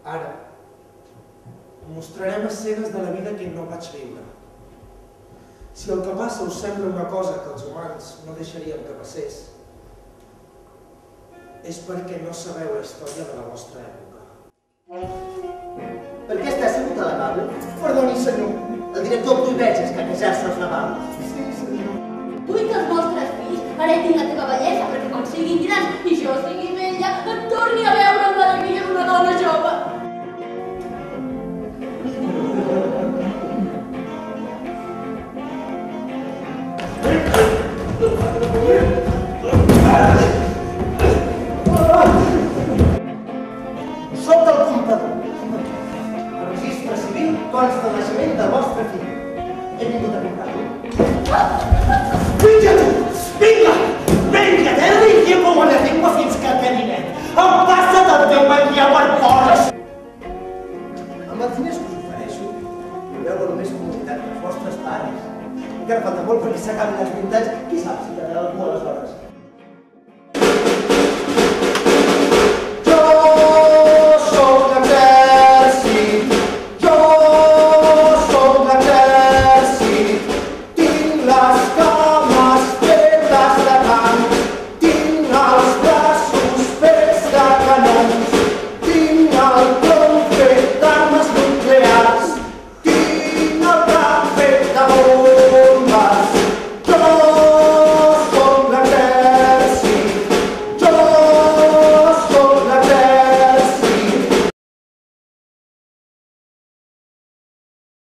Ara, mostrarem escenes de la vida que no vaig viure. Si el que passa us sembla una cosa que els humans no deixaríem que passés, és perquè no sabeu la història de la vostra època. Per què està assegut a lavabo? Perdoni, senyor. El director prohibeix escaquejar-se als lavabos. Sí, senyor. Vull que els nostres fills heretin la teva bellesa perquè quan siguin grans i jo sigui vella et torni a veure amb l'alegria d'una dona jove. Soc el comptador. El registre civil consta el naixement del vostre fill. He vingut a comprar-lo. Vinga tu! Vinga! Vinga, terra i llepa una llengua fins que el cabinet. Em passa del teu menjar per porcs! Amb els diners que us ofereixo, veu només comunitat que els vostres pares. Encara falta molt perquè s'acabin els 20 anys. Qui sap si quedarà algú aleshores?